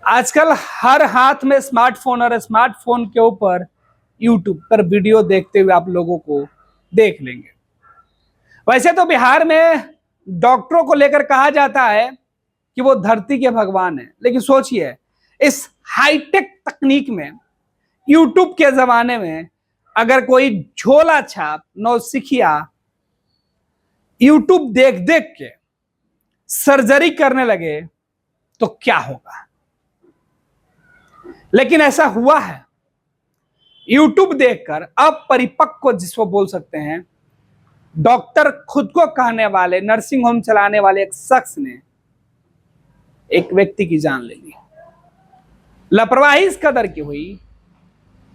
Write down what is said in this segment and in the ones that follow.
आजकल हर हाथ में स्मार्टफोन और स्मार्टफोन के ऊपर यूट्यूब पर वीडियो देखते हुए आप लोगों को देख लेंगे। वैसे तो बिहार में डॉक्टरों को लेकर कहा जाता है कि वो धरती के भगवान है, लेकिन सोचिए इस हाईटेक तकनीक में, यूट्यूब के जमाने में अगर कोई झोला छाप नौसिखिया यूट्यूब देख देख के सर्जरी करने लगे तो क्या होगा। लेकिन ऐसा हुआ है। यूट्यूब देखकर अपरिपक्व जिसको बोल सकते हैं, डॉक्टर खुद को कहने वाले नर्सिंग होम चलाने वाले एक शख्स ने एक व्यक्ति की जान ले ली। लापरवाही इस कदर की हुई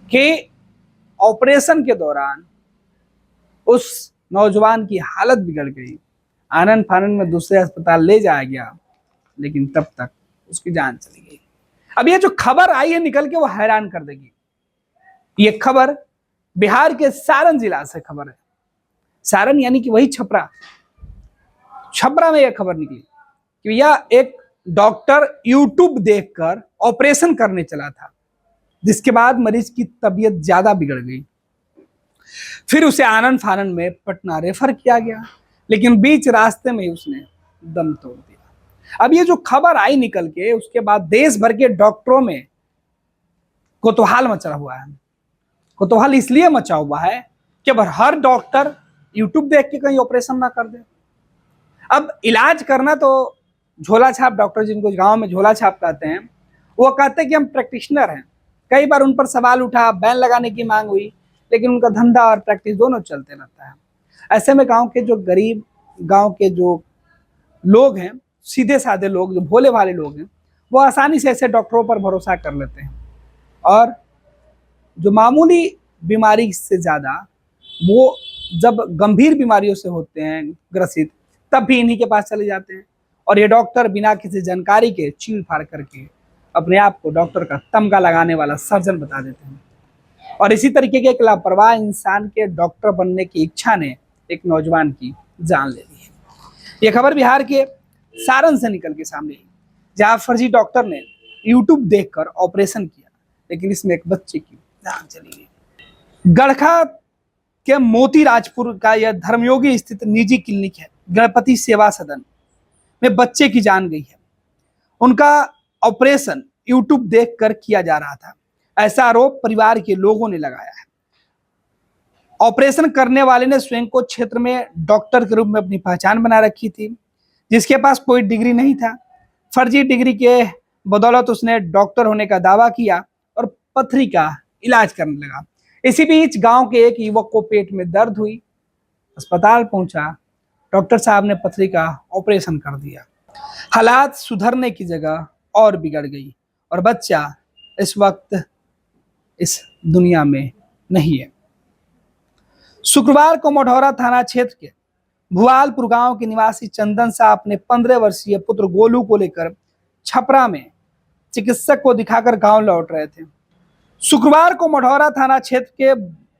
कि ऑपरेशन के दौरान उस नौजवान की हालत बिगड़ गई। आनन फानन में दूसरे अस्पताल ले जाया गया, लेकिन तब तक उसकी जान चली गई। अब ये जो खबर आई है निकल के, वो हैरान कर देगी। ये खबर बिहार के सारण जिला से खबर है। सारण यानी कि वही छपरा में यह खबर निकली कि यह एक डॉक्टर यूट्यूब देखकर ऑपरेशन करने चला था, जिसके बाद मरीज की तबीयत ज्यादा बिगड़ गई। फिर उसे आनन फानन में पटना रेफर किया गया, लेकिन बीच रास्ते में ही उसने दम तोड़ दिया। अब ये जो खबर आई निकल के, उसके बाद देश भर के डॉक्टरों में कोतूहल मचा हुआ है। कोतूहल इसलिए मचा हुआ है कि अब हर डॉक्टर यूट्यूब देख के कहीं ऑपरेशन ना कर दे। अब इलाज करना तो झोला छाप डॉक्टर, जिनको गांव में झोला छाप कहते हैं, वो कहते हैं कि हम प्रैक्टिशनर हैं। कई बार उन पर सवाल उठा, बैन लगाने की मांग हुई, लेकिन उनका धंधा और प्रैक्टिस दोनों चलते रहता है। ऐसे में गांव के जो गरीब, गांव के जो लोग हैं, सीधे साधे लोग, जो भोले भाले लोग हैं, वो आसानी से ऐसे डॉक्टरों पर भरोसा कर लेते हैं। और जो मामूली बीमारी से ज़्यादा वो जब गंभीर बीमारियों से होते हैं ग्रसित, तब भी इन्हीं के पास चले जाते हैं। और ये डॉक्टर बिना किसी जानकारी के चीड़ फाड़ करके अपने आप को डॉक्टर का तमगा लगाने वाला सर्जन बता देते हैं। और इसी तरीके के एक लापरवाह इंसान के डॉक्टर बनने की इच्छा ने एक नौजवान की जान ले ली है। ये खबर बिहार के सारण से निकल के सामने आई, जहाँ फर्जी डॉक्टर ने यूट्यूब देखकर ऑपरेशन किया, लेकिन इसमें एक बच्चे की जान चली गई। गड़खा के मोती राजपुर का यह धर्मयोगी स्थित निजी क्लिनिक है। गणपति सेवा सदन में बच्चे की जान गई है। उनका ऑपरेशन यूट्यूब देखकर किया जा रहा था, ऐसा आरोप परिवार के लोगों ने लगाया है। ऑपरेशन करने वाले ने स्वयं को क्षेत्र में डॉक्टर के रूप में अपनी पहचान बना रखी थी, जिसके पास कोई डिग्री नहीं था। फर्जी डिग्री के बदौलत उसने डॉक्टर होने का दावा किया और पथरी का इलाज करने लगा। इसी बीच गांव के एक युवक को पेट में दर्द हुई, अस्पताल पहुंचा। डॉक्टर साहब ने पथरी का ऑपरेशन कर दिया। हालात सुधरने की जगह और बिगड़ गई और बच्चा इस वक्त इस दुनिया में नहीं है। शुक्रवार को मढ़ौरा थाना क्षेत्र के भुआलपुर गांव के निवासी चंदन साहब अपने 15 वर्षीय पुत्र गोलू को लेकर छपरा में चिकित्सक को दिखाकर गांव लौट रहे थे। शुक्रवार को मढ़ौरा थाना क्षेत्र के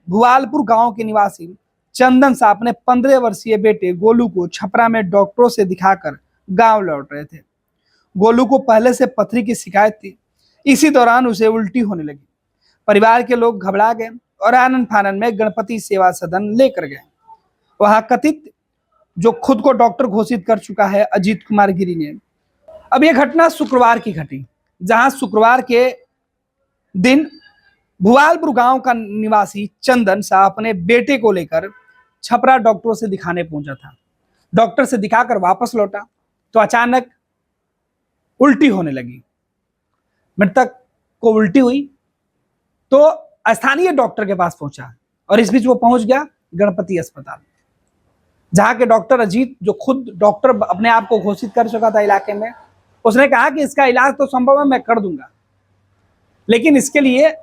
भुआलपुर गांव के निवासी चंदन साहब अपने 15 वर्षीय बेटे गोलू को छपरा में डॉक्टरों से दिखाकर गांव लौट रहे थे। गोलू को पहले से पथरी की शिकायत थी। इसी दौरान उसे उल्टी होने लगी। परिवार के लोग घबरा गए और आनन फानन में गणपति सेवा सदन लेकर गए। वहां कथित जो खुद को डॉक्टर घोषित कर चुका है अजीत कुमार गिरी ने। अब यह घटना शुक्रवार की घटी, जहां शुक्रवार के दिन भुआलपुर गांव का निवासी चंदन साहब अपने बेटे को लेकर छपरा डॉक्टरों से दिखाने पहुंचा था। डॉक्टर से दिखाकर वापस लौटा तो अचानक उल्टी होने लगी। मृतक को उल्टी हुई तो स्थानीय डॉक्टर के पास पहुंचा और इस बीच वो पहुंच गया गणपति अस्पताल, जहां के डॉक्टर अजीत, जो खुद डॉक्टर अपने आप को घोषित कर चुका था इलाके में, उसने कहा कि इसका इलाज तो संभव है, मैं कर दूंगा, लेकिन इसके लिए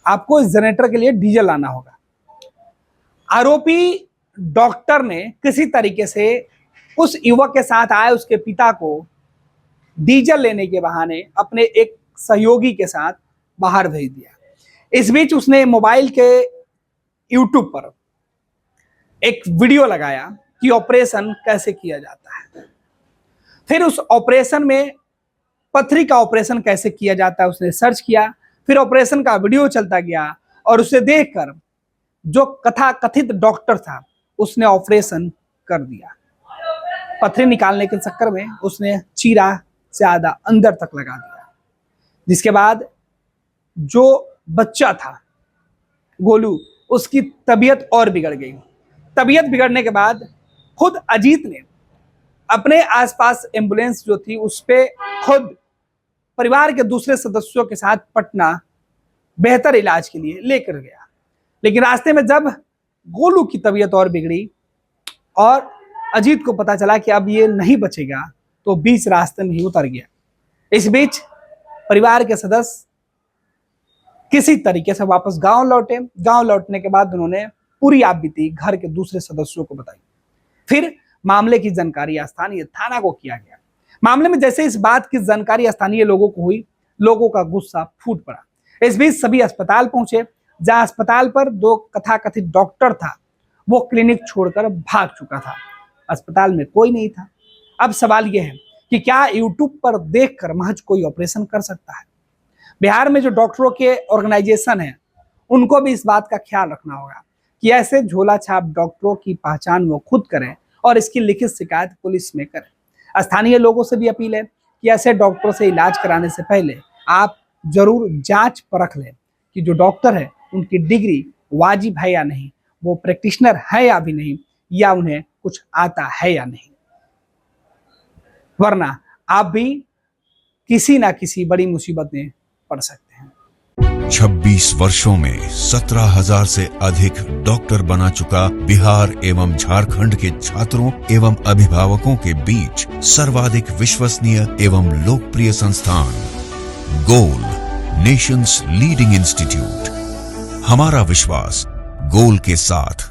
आपको इस जनरेटर के लिए डीजल लाना होगा। आरोपी डॉक्टर ने किसी तरीके से उस युवक के साथ आए उसके पिता को डीजल लेने के बहाने अपने एक सहयोगी के साथ बाहर भेज दिया। इस बीच उसने मोबाइल के यूट्यूब पर एक वीडियो लगाया कि ऑपरेशन कैसे किया जाता है। फिर उस ऑपरेशन में पथरी का ऑपरेशन कैसे किया जाता है उसने सर्च किया। फिर ऑपरेशन का वीडियो चलता गया और उसे देखकर जो कथित डॉक्टर था उसने ऑपरेशन कर दिया। पथरी निकालने के चक्कर में उसने चीरा ज्यादा अंदर तक लगा दिया, जिसके बाद जो बच्चा था गोलू, उसकी तबीयत और बिगड़ गई। तबीयत बिगड़ने के बाद खुद अजीत ने अपने आसपास एम्बुलेंस जो थी उस पे खुद परिवार के दूसरे सदस्यों के साथ पटना बेहतर इलाज के लिए लेकर गया। लेकिन रास्ते में जब गोलू की तबीयत और बिगड़ी और अजीत को पता चला कि अब ये नहीं बचेगा, तो बीच रास्ते में ही उतर गया। इस बीच परिवार के सदस्य किसी तरीके से वापस गांव लौटे। गांव लौटने के बाद उन्होंने पूरी आपबीती घर के दूसरे सदस्यों को बताई। फिर मामले की जानकारी स्थानीय थाना को किया गया। मामले में जैसे इस बात की जानकारी स्थानीय लोगों को हुई, लोगों का गुस्सा फूट पड़ा। इस बीच सभी अस्पताल पहुंचे, जहां अस्पताल पर दो कथित डॉक्टर था, वो क्लिनिक छोड़कर भाग चुका था। अस्पताल में कोई नहीं था। अब सवाल यह है कि क्या यूट्यूब पर देखकर महज कोई ऑपरेशन कर सकता है? बिहार में जो डॉक्टरों के ऑर्गेनाइजेशन है, उनको भी इस बात का ख्याल रखना होगा कि ऐसे झोला छाप डॉक्टरों की पहचान वो खुद करें और इसकी लिखित शिकायत पुलिस में करें। स्थानीय लोगों से भी अपील है कि ऐसे डॉक्टरों से इलाज कराने से पहले आप जरूर जांच परख लें कि जो डॉक्टर है उनकी डिग्री वाजिब है या नहीं, वो प्रैक्टिशनर है या भी नहीं, या उन्हें कुछ आता है या नहीं, वरना आप भी किसी ना किसी बड़ी मुसीबत में पड़ सकते हैं। 26 वर्षों में 17,000 से अधिक डॉक्टर बना चुका बिहार एवं झारखंड के छात्रों एवं अभिभावकों के बीच सर्वाधिक विश्वसनीय एवं लोकप्रिय संस्थान गोल, नेशंस लीडिंग इंस्टीट्यूट। हमारा विश्वास गोल के साथ।